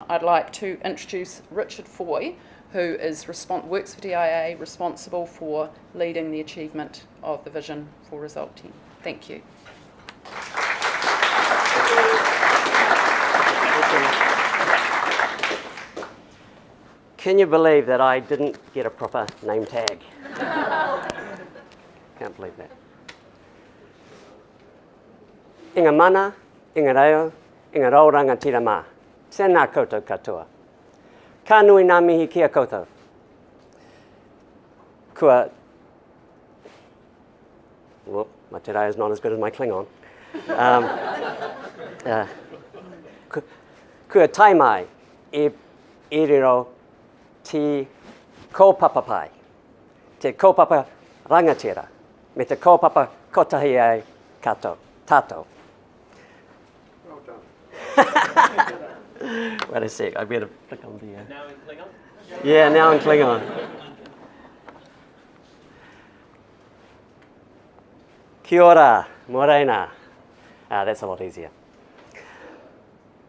I'd like to introduce Richard Foy, who is works for DIA, responsible for leading the achievement of the vision for Result 10. Thank you. Can you believe that I didn't get a proper name tag? Can't believe that. Inga mana, inga reo, inga rauranga tira mā. Tēnā koutou katoa. Ka nui ngā mihi kia koutou. Kua... Whoop, my te reo is not as good as my Klingon. Kua tai mai e riro te kōpapapai, te kōpapa rangatira, me te kōpapa kotahi ai kato, tātou. Well done. Wait a sec, I better flick on the... Now in Klingon? Yeah, now in Klingon. Kia ora, morena. That's a lot easier.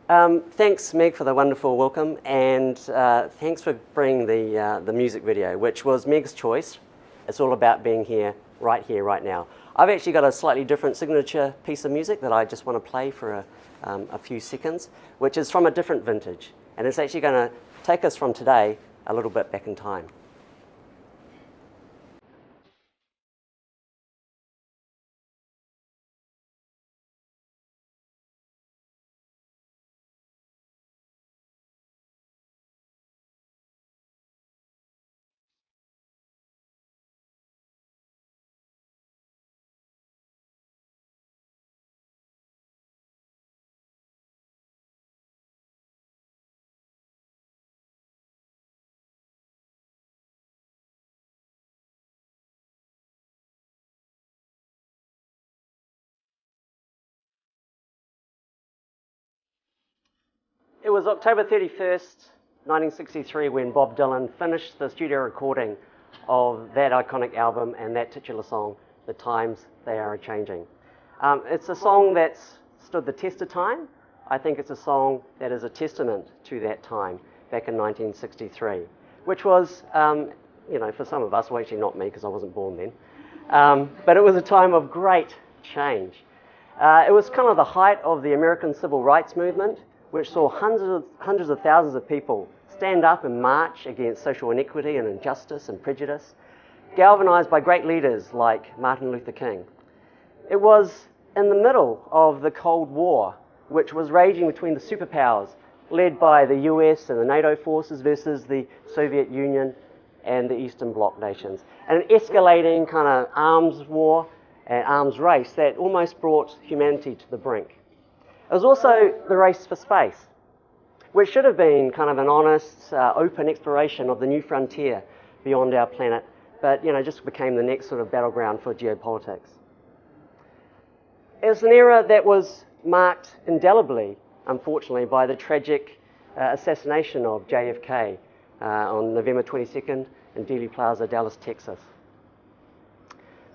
Thanks, Meg, for the wonderful welcome, and thanks for bringing the music video, which was Meg's choice. It's all about being here, right now. I've actually got a slightly different signature piece of music that I just want to play for a few seconds, which is from a different vintage, and it's actually going to take us from today a little bit back in time. It was October 31st, 1963, when Bob Dylan finished the studio recording of that iconic album and that titular song, The Times They Are A-Changing. It's a song that's stood the test of time. I think it's a song that is a testament to that time back in 1963, which was, for some of us, well, actually not me because I wasn't born then, but it was a time of great change. It was kind of the height of the American Civil Rights Movement, which saw hundreds of thousands of people stand up and march against social inequity and injustice and prejudice, galvanized by great leaders like Martin Luther King. It was in the middle of the Cold War, which was raging between the superpowers, led by the US and the NATO forces versus the Soviet Union and the Eastern Bloc nations, and an escalating kind of arms war and arms race that almost brought humanity to the brink. It was also the race for space, which should have been kind of an honest, open exploration of the new frontier beyond our planet, but just became the next sort of battleground for geopolitics. It was an era that was marked indelibly, unfortunately, by the tragic assassination of JFK on November 22nd in Dealey Plaza, Dallas, Texas.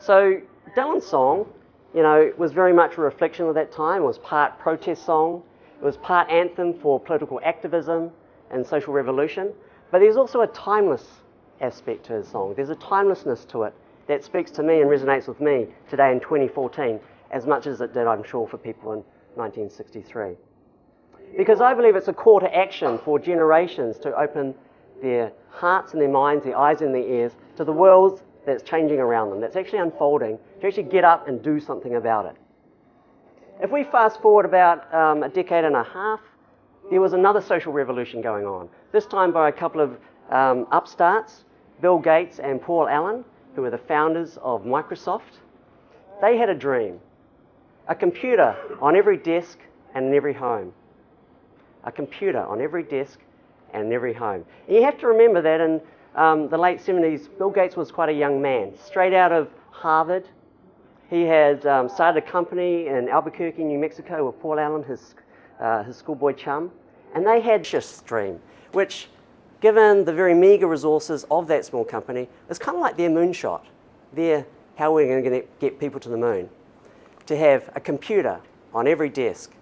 So Dylan's song, was very much a reflection of that time. It was part protest song. It was part anthem for political activism and social revolution. But there's also a timeless aspect to his song. There's a timelessness to it that speaks to me and resonates with me today in 2014 as much as it did, I'm sure, for people in 1963. Because I believe it's a call to action for generations to open their hearts and their minds, their eyes and their ears to the world that's changing around them, that's actually unfolding, to actually get up and do something about it. If we fast forward about a decade and a half, there was another social revolution going on, this time by a couple of upstarts, Bill Gates and Paul Allen, who were the founders of Microsoft. They had a dream, a computer on every desk and in every home. A computer on every desk and in every home. And you have to remember that in the late 70s, Bill Gates was quite a young man, straight out of Harvard. He had started a company in Albuquerque, New Mexico with Paul Allen, his schoolboy chum, and they had this dream, which, given the very meager resources of that small company, is kind of like their moonshot. How we're going to get people to the moon, to have a computer on every desk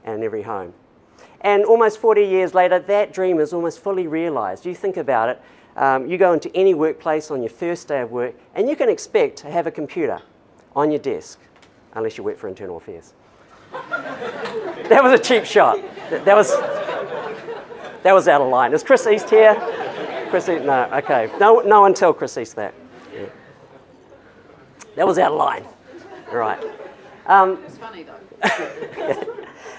and in every home. And almost 40 years later, that dream is almost fully realized. You think about it, you go into any workplace on your first day of work, and you can expect to have a computer on your desk, unless you work for Internal Affairs. That was a cheap shot. That was out of line. Is Chris East here? Chris East? No, okay. No one tell Chris East that. Yeah. That was out of line. All right. It's funny though.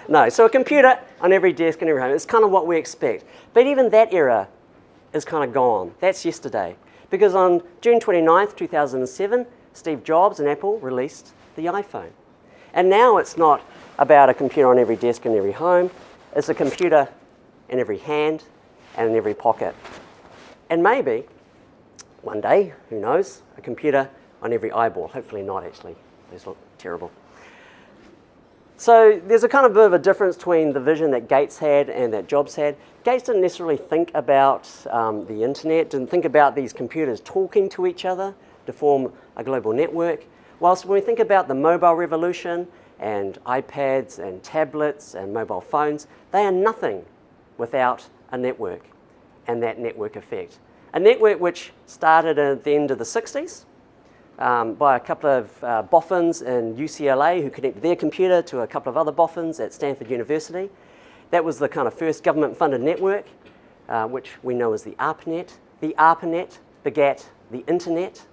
No, so a computer on every desk in every home, it's kind of what we expect. But even that era is kind of gone. That's yesterday. Because on June 29th, 2007, Steve Jobs and Apple released the iPhone. And now it's not about a computer on every desk in every home. It's a computer in every hand and in every pocket. And maybe, one day, who knows, a computer on every eyeball. Hopefully not, actually. These look terrible. So there's a kind of bit of a difference between the vision that Gates had and that Jobs had. Gates didn't necessarily think about the internet, didn't think about these computers talking to each other to form a global network. Whilst when we think about the mobile revolution and iPads and tablets and mobile phones, they are nothing without a network and that network effect. A network which started at the end of the 60s by a couple of boffins in UCLA who connected their computer to a couple of other boffins at Stanford University. That was the kind of first government-funded network, which we know as the ARPANET. The ARPANET begat the internet.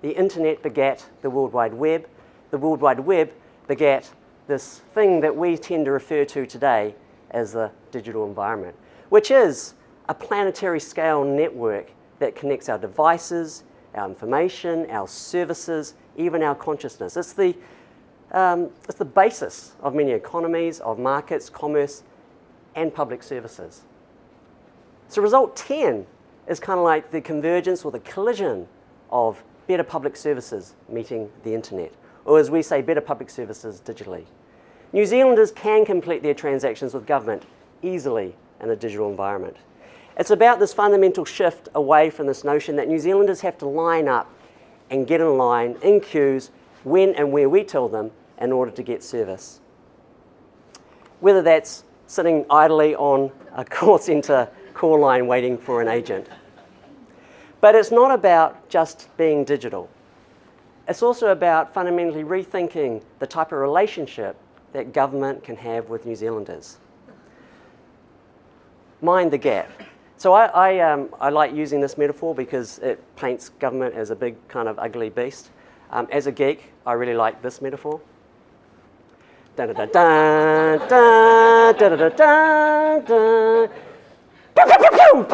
The internet begat the World Wide Web. The World Wide Web begat this thing that we tend to refer to today as the digital environment, which is a planetary scale network that connects our devices, our information, our services, even our consciousness. It's the basis of many economies, of markets, commerce, and public services. So result 10 is kind of like the convergence or the collision of better public services meeting the internet, or as we say, better public services digitally. New Zealanders can complete their transactions with government easily in a digital environment. It's about this fundamental shift away from this notion that New Zealanders have to line up and get in line, in queues, when and where we tell them in order to get service. Whether that's sitting idly on a call centre call line waiting for an agent. But it's not about just being digital. It's also about fundamentally rethinking the type of relationship that government can have with New Zealanders. Mind the gap. So I like using this metaphor because it paints government as a big kind of ugly beast. As a geek, I really like this metaphor. Dun dun dun dun dun dun dun dun. Pew, pew, pew, pew.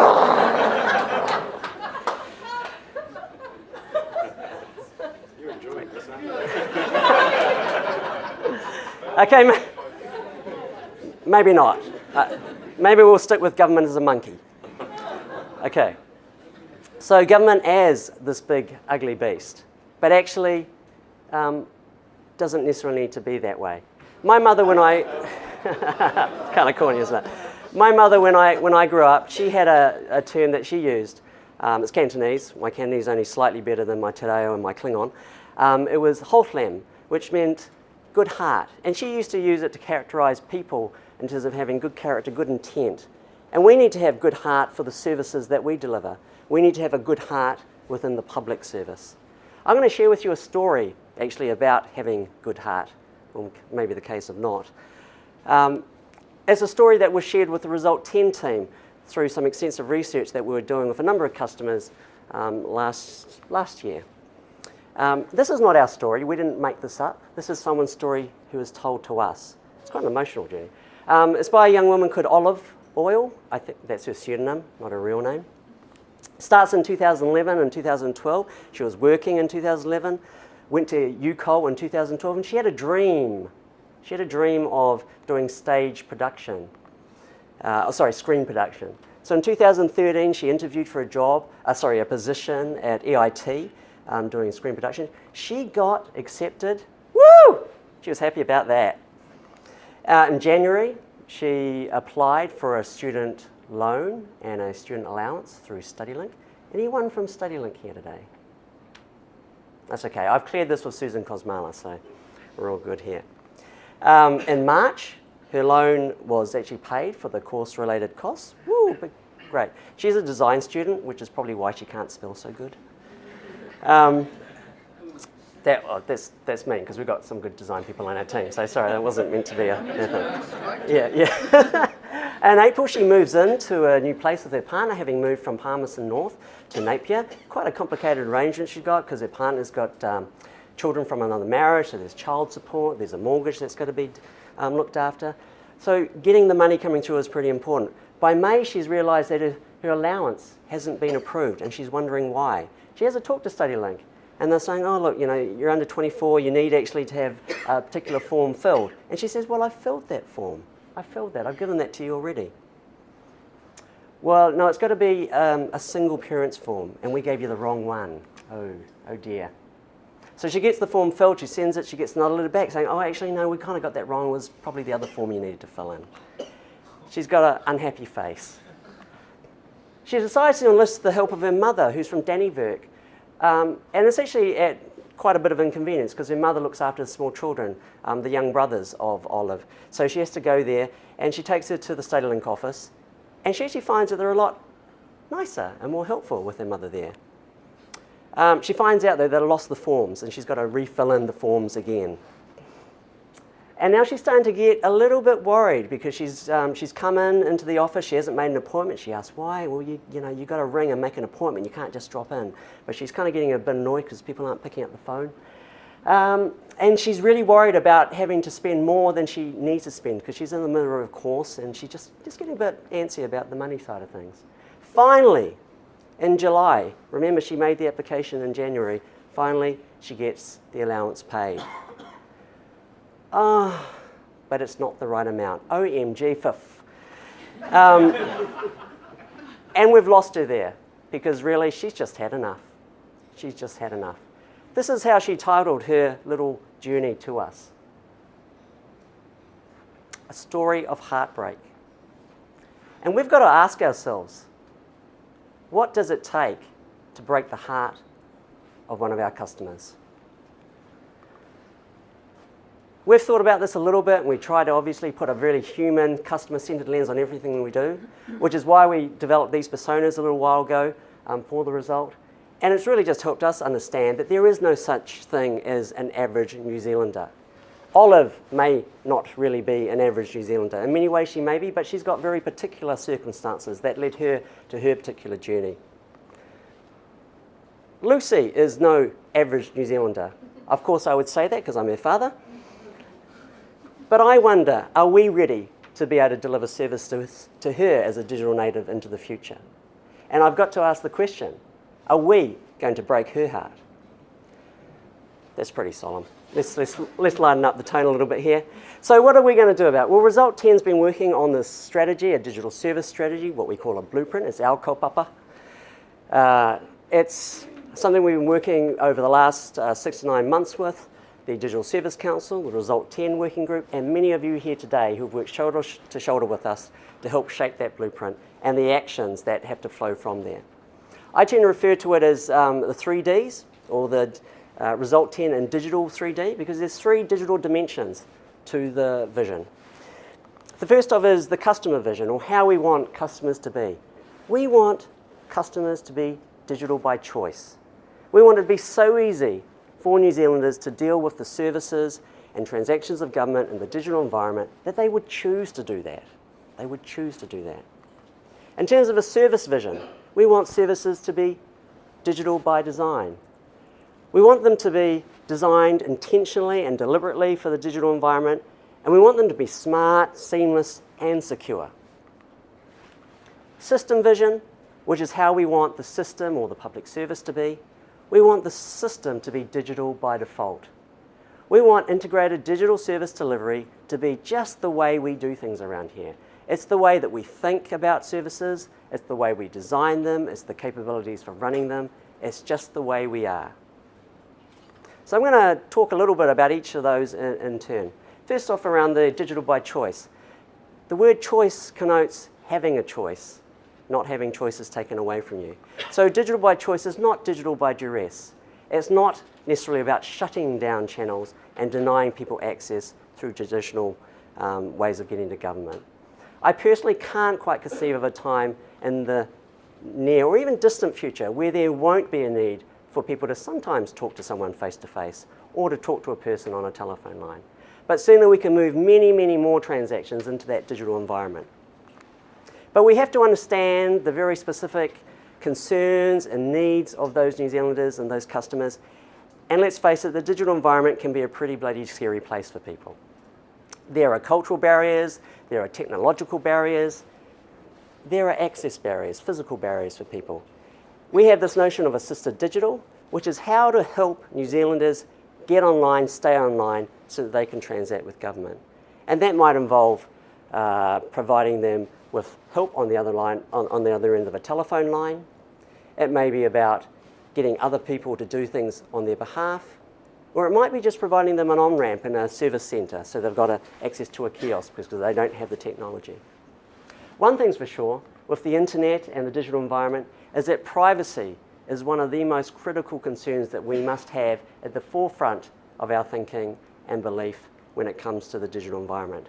You're enjoying this, aren't you? Okay, maybe not. Maybe we'll stick with government as a monkey. Okay, so government as this big ugly beast, but actually doesn't necessarily need to be that way. My mother, when I, kind of corny, isn't it? My mother, when I grew up, she had a term that she used. It's Cantonese. My Cantonese is only slightly better than my Te Reo and my Klingon. It was Holtlam, which meant good heart. And she used to use it to characterize people in terms of having good character, good intent. And we need to have good heart for the services that we deliver. We need to have a good heart within the public service. I'm going to share with you a story, actually, about having good heart, or maybe the case of not. It's a story that was shared with the Result 10 team through some extensive research that we were doing with a number of customers last year. This is not our story. We didn't make this up. This is someone's story who was told to us. It's quite an emotional journey. It's by a young woman called Olive Oil. I think that's her pseudonym, not her real name. Starts in 2011 and 2012. She was working in 2011, went to UCOL in 2012, and she had a dream. She had a dream of doing stage production, screen production. So in 2013, she interviewed for a position at EIT doing screen production. She got accepted. Woo! She was happy about that. In January, she applied for a student loan and a student allowance through StudyLink. Anyone from StudyLink here today? That's okay. I've cleared this with Susan Kosmala, so we're all good here. In March, Her loan was actually paid for the course-related costs. Woo, great. She's a design student, which is probably why she can't spell so good. That's mean, because we've got some good design people on our team. So sorry, that wasn't meant to be a thing. Yeah. In April, she moves into a new place with her partner, having moved from Palmerston North to Napier. Quite a complicated arrangement she's got, because her partner's got children from another marriage, so there's child support, there's a mortgage that's got to be looked after. So getting the money coming through is pretty important. By May, she's realised that her allowance hasn't been approved, and she's wondering why. She has a talk to StudyLink, and they're saying, oh, look, you're under 24, you need actually to have a particular form filled. And she says, well, I filled that form. I filled that. I've given that to you already. Well, no, it's got to be a single parent's form, and we gave you the wrong one. Oh dear. So she gets the form filled, she sends it, she gets another letter back saying, oh, actually, no, we kind of got that wrong. It was probably the other form you needed to fill in. She's got an unhappy face. She decides to enlist the help of her mother, who's from Dannyverk. And it's actually at quite a bit of inconvenience, because her mother looks after the small children, the young brothers of Olive. So she has to go there, and she takes her to the StudyLink office, and she actually finds that they're a lot nicer and more helpful with her mother there. She finds out, though, that they lost the forms, and she's got to refill in the forms again. And now she's starting to get a little bit worried, because she's come into the office, she hasn't made an appointment. She asks why. Well, you've got to ring and make an appointment, you can't just drop in. But she's kind of getting a bit annoyed because people aren't picking up the phone. And she's really worried about having to spend more than she needs to spend, because she's in the middle of a course, and she's just getting a bit antsy about the money side of things. Finally, in July, remember she made the application in January, finally she gets the allowance paid. But it's not the right amount. OMG, fifth. And we've lost her there, because really she's just had enough. She's just had enough. This is how she titled her little journey to us. A story of heartbreak. And we've got to ask ourselves, what does it take to break the heart of one of our customers? We've thought about this a little bit, and we try to obviously put a really human, customer-centered lens on everything we do, which is why we developed these personas a little while ago for the result. And it's really just helped us understand that there is no such thing as an average New Zealander. Olive may not really be an average New Zealander. In many ways she may be, but she's got very particular circumstances that led her to her particular journey. Lucy is no average New Zealander. Of course I would say that because I'm her father. But I wonder, are we ready to be able to deliver service to her as a digital native into the future? And I've got to ask the question, are we going to break her heart? That's pretty solemn. Let's lighten up the tone a little bit here. So what are we going to do about it? Well, Result 10's been working on this strategy, a digital service strategy, what we call a blueprint. It's our kaupapa. It's something we've been working over the last 6 to 9 months with the Digital Service Council, the Result 10 working group, and many of you here today who've worked shoulder to shoulder with us to help shape that blueprint and the actions that have to flow from there. I tend to refer to it as the 3Ds, or the Result 10 in digital 3D, because there's 3 digital dimensions to the vision. The first of is the customer vision, or how we want customers to be. We want customers to be digital by choice. We want it to be so easy for New Zealanders to deal with the services and transactions of government in the digital environment that they would choose to do that. They would choose to do that. In terms of a service vision, we want services to be digital by design. We want them to be designed intentionally and deliberately for the digital environment, and we want them to be smart, seamless, and secure. System vision, which is how we want the system or the public service to be. We want the system to be digital by default. We want integrated digital service delivery to be just the way we do things around here. It's the way that we think about services, it's the way we design them, it's the capabilities for running them, it's just the way we are. So I'm going to talk a little bit about each of those in turn. First off, around the digital by choice. The word choice connotes having a choice, not having choices taken away from you. So digital by choice is not digital by duress. It's not necessarily about shutting down channels and denying people access through traditional ways of getting to government. I personally can't quite conceive of a time in the near or even distant future where there won't be a need for people to sometimes talk to someone face to face or to talk to a person on a telephone line. But certainly we can move many, many more transactions into that digital environment. But we have to understand the very specific concerns and needs of those New Zealanders and those customers. And let's face it, the digital environment can be a pretty bloody scary place for people. There are cultural barriers, there are technological barriers, there are access barriers, physical barriers for people. We have this notion of assisted digital, which is how to help New Zealanders get online, stay online, so that they can transact with government. And that might involve providing them with help on the other line, on the other end of a telephone line. It may be about getting other people to do things on their behalf, or it might be just providing them an on-ramp in a service centre so they've got access to a kiosk because they don't have the technology. One thing's for sure, with the internet and the digital environment, is that privacy is one of the most critical concerns that we must have at the forefront of our thinking and belief when it comes to the digital environment.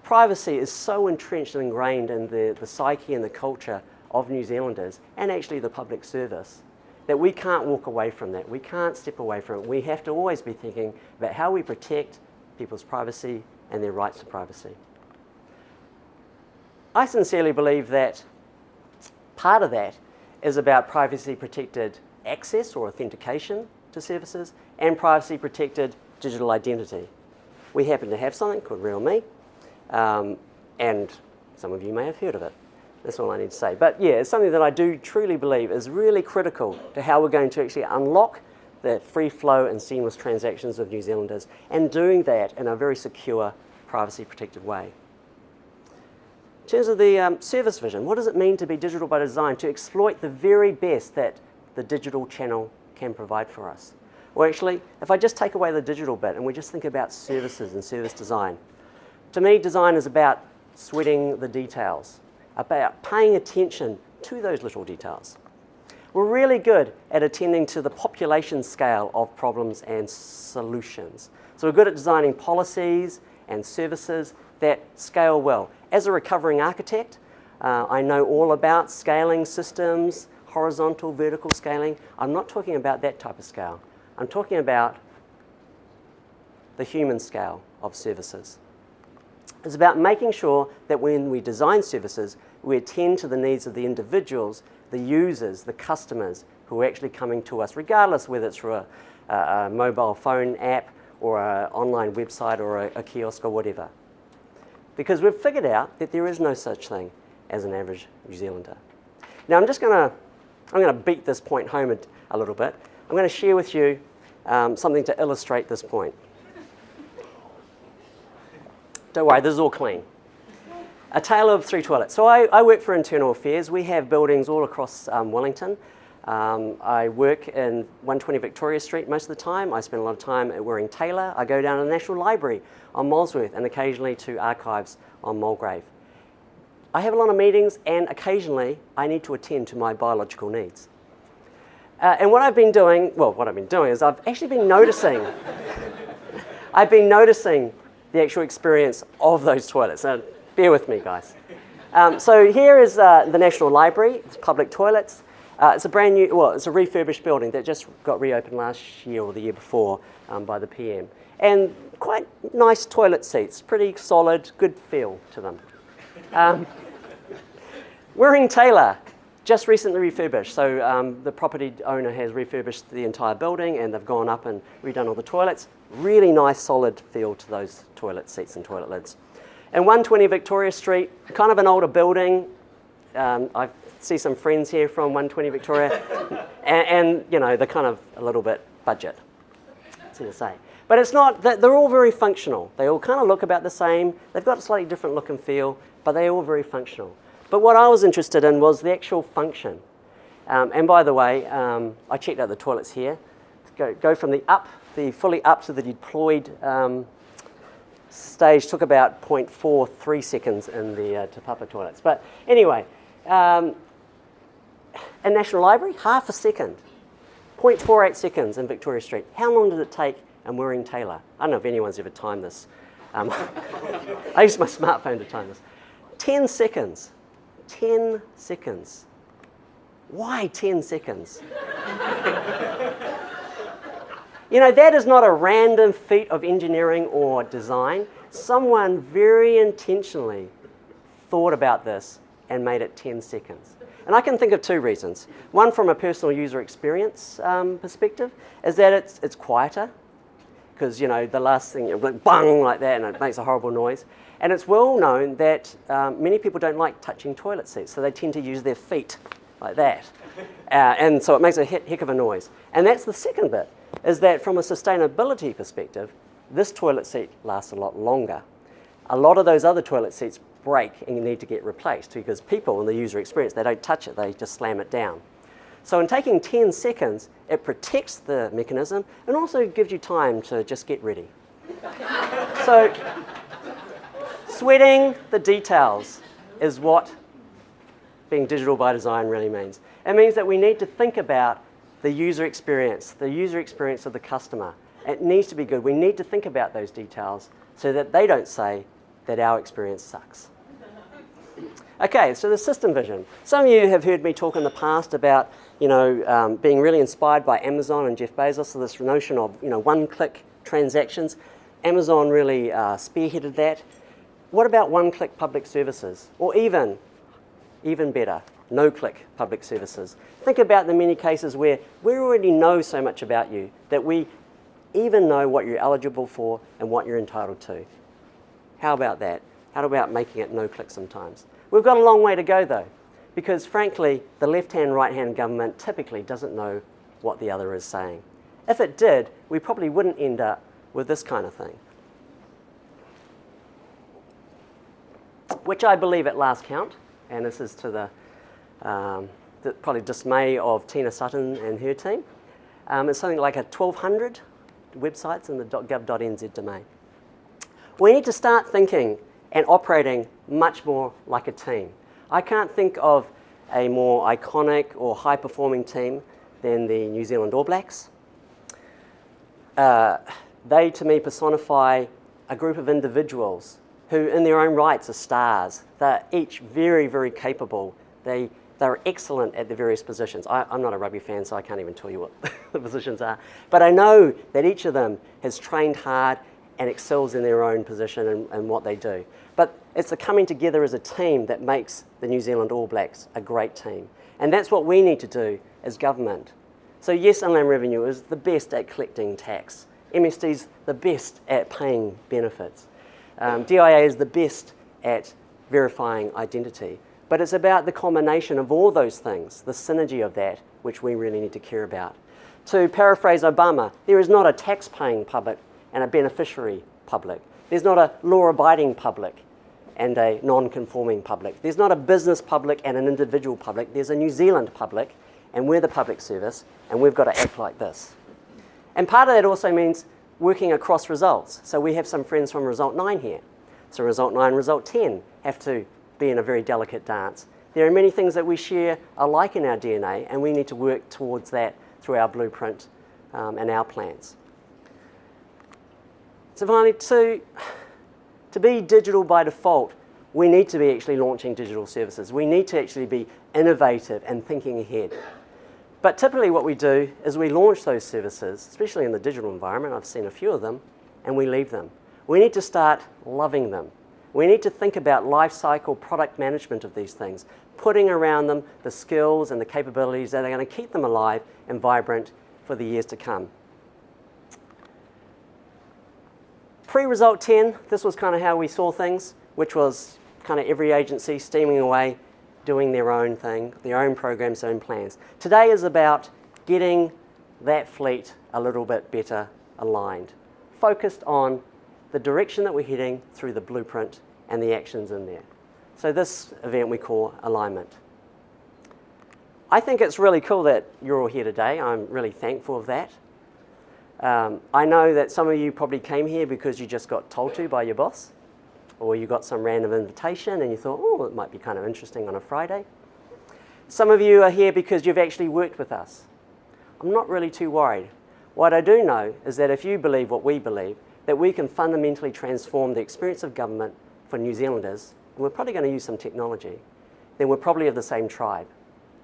Privacy is so entrenched and ingrained in the psyche and the culture of New Zealanders, and actually the public service, that we can't walk away from that. We can't step away from it. We have to always be thinking about how we protect people's privacy and their rights to privacy. I sincerely believe that part of that is about privacy-protected access or authentication to services and privacy-protected digital identity. We happen to have something called RealMe, and some of you may have heard of it. That's all I need to say. But yeah, it's something that I do truly believe is really critical to how we're going to actually unlock the free flow and seamless transactions of New Zealanders, and doing that in a very secure, privacy-protected way. In terms of the service vision, what does it mean to be digital by design, to exploit the very best that the digital channel can provide for us? Well, actually, if I just take away the digital bit and we just think about services and service design, to me, design is about sweating the details, about paying attention to those little details. We're really good at attending to the population scale of problems and solutions. So we're good at designing policies and services that scale well. As a recovering architect, I know all about scaling systems, horizontal, vertical scaling. I'm not talking about that type of scale. I'm talking about the human scale of services. It's about making sure that when we design services, we attend to the needs of the individuals, the users, the customers who are actually coming to us, regardless whether it's through a mobile phone app or an online website or a kiosk or whatever. Because we've figured out that there is no such thing as an average New Zealander. Now I'm going to beat this point home a little bit. I'm going to share with you something to illustrate this point. Don't worry, this is all clean. A tale of three toilets. So I work for Internal Affairs. We have buildings all across Wellington. I work in 120 Victoria Street most of the time. I spend a lot of time at Waring Taylor. I go down to the National Library on Molesworth and occasionally to archives on Mulgrave. I have a lot of meetings, and occasionally I need to attend to my biological needs. And what I've been doing is I've actually been noticing, the actual experience of those toilets. Now, bear with me, guys. So here is the National Library. It's public toilets. It's a brand new, it's a refurbished building that just got reopened last year or the year before by the PM. And quite nice toilet seats, pretty solid, good feel to them. Waring Taylor, just recently refurbished. So the property owner has refurbished the entire building and they've gone up and redone all the toilets. Really nice, solid feel to those toilet seats and toilet lids. And 120 Victoria Street, kind of an older building. I see some friends here from 120 Victoria, and you know, they're kind of a little bit budget, to say. But it's not, they're all very functional. They all kind of look about the same. They've got a slightly different look and feel, but they're all very functional. But what I was interested in was the actual function. And by the way, I checked out the toilets here. Go from the fully up to the deployed stage took about 0.43 seconds in the Te Papa toilets. But anyway, in National Library, half a second. 0.48 seconds in Victoria Street. How long did it take in Waring Taylor? I don't know if anyone's ever timed this. I use my smartphone to time this. 10 seconds. 10 seconds. Why 10 seconds? You know, that is not a random feat of engineering or design. Someone very intentionally thought about this and made it 10 seconds. And I can think of two reasons. One, from a personal user experience perspective, is that it's quieter, because, you know, the last thing, like bang, like that, and it makes a horrible noise. And it's well known that many people don't like touching toilet seats, so they tend to use their feet like that. And so it makes a heck of a noise. And that's the second bit, is that from a sustainability perspective, this toilet seat lasts a lot longer. A lot of those other toilet seats break and you need to get replaced because people in the user experience, they don't touch it, they just slam it down. So in taking 10 seconds, it protects the mechanism and also gives you time to just get ready. So sweating the details is what being digital by design really means. It means that we need to think about the user experience of the customer. It needs to be good. We need to think about those details so that they don't say that our experience sucks. Okay, so the system vision. Some of you have heard me talk in the past about, you know, being really inspired by Amazon and Jeff Bezos, so this notion of, you know, one-click transactions. Amazon really spearheaded that. What about one-click public services? Or even better, no-click public services. Think about the many cases where we already know so much about you that we even know what you're eligible for and what you're entitled to. How about that? How about making it no-click sometimes? We've got a long way to go though, because frankly, the left-hand, right-hand government typically doesn't know what the other is saying. If it did, we probably wouldn't end up with this kind of thing. Which I believe at last count, and this is to the probably dismay of Tina Sutton and her team, it's something like 1,200 websites in the .gov.nz domain. We need to start thinking and operating much more like a team. I can't think of a more iconic or high-performing team than the New Zealand All Blacks. They, to me, personify a group of individuals who, in their own rights, are stars. They're each very, very capable. They're excellent at the various positions. I'm not a rugby fan, so I can't even tell you what the positions are. But I know that each of them has trained hard and excels in their own position and what they do. But it's the coming together as a team that makes the New Zealand All Blacks a great team. And that's what we need to do as government. So yes, Inland Revenue is the best at collecting tax. MSD's the best at paying benefits. DIA is the best at verifying identity. But it's about the combination of all those things, the synergy of that, which we really need to care about. To paraphrase Obama, there is not a tax-paying public and a beneficiary public. There's not a law-abiding public and a non-conforming public. There's not a business public and an individual public. There's a New Zealand public, and we're the public service, and we've got to act like this. And part of that also means working across results. So we have some friends from Result 9 here. So Result 9, Result 10 have to be in a very delicate dance. There are many things that we share alike in our DNA, and we need to work towards that through our blueprint and our plans. So finally, to be digital by default, we need to be actually launching digital services. We need to actually be innovative and thinking ahead. But typically what we do is we launch those services, especially in the digital environment, I've seen a few of them, and we leave them. We need to start loving them. We need to think about life cycle product management of these things, putting around them the skills and the capabilities that are going to keep them alive and vibrant for the years to come. Pre-Result 10, this was kind of how we saw things, which was kind of every agency steaming away, doing their own thing, their own programs, their own plans. Today is about getting that fleet a little bit better aligned, focused on the direction that we're heading through the blueprint and the actions in there. So this event we call alignment. I think it's really cool that you're all here today. I'm really thankful of that. I know that some of you probably came here because you just got told to by your boss, or you got some random invitation and you thought, oh, it might be kind of interesting on a Friday. Some of you are here because you've actually worked with us. I'm not really too worried. What I do know is that if you believe what we believe, that we can fundamentally transform the experience of government for New Zealanders, and we're probably going to use some technology, then we're probably of the same tribe.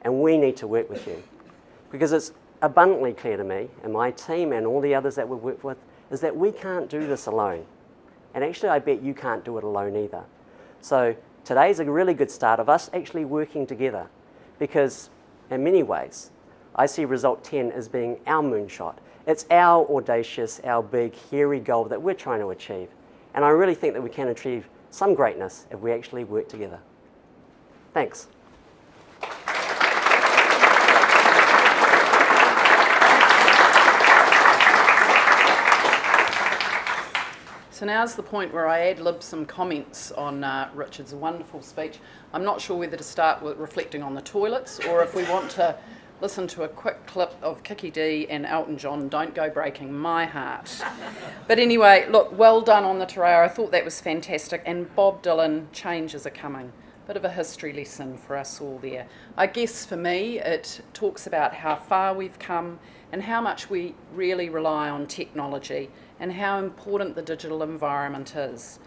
And we need to work with you. Because it's abundantly clear to me, and my team and all the others that we work with, is that we can't do this alone. And actually, I bet you can't do it alone either. So today's a really good start of us actually working together. Because in many ways, I see Result 10 as being our moonshot. It's our audacious, our big, hairy goal that we're trying to achieve. And I really think that we can achieve some greatness if we actually work together. Thanks. So now's the point where I ad-lib some comments on Richard's wonderful speech. I'm not sure whether to start with reflecting on the toilets or if we want to listen to a quick clip of Kiki D and Elton John, Don't Go Breaking My Heart. But anyway, look, well done on the te reo. I thought that was fantastic. And Bob Dylan, changes are coming. Bit of a history lesson for us all there. I guess for me, it talks about how far we've come and how much we really rely on technology and how important the digital environment is.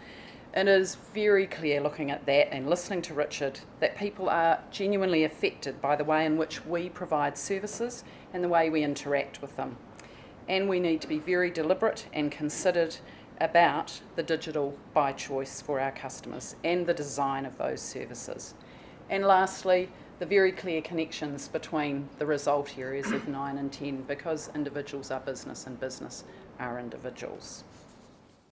It is very clear looking at that and listening to Richard that people are genuinely affected by the way in which we provide services and the way we interact with them. And we need to be very deliberate and considered about the digital by choice for our customers and the design of those services. And lastly, the very clear connections between the result areas of 9 and 10, because individuals are business and business are individuals.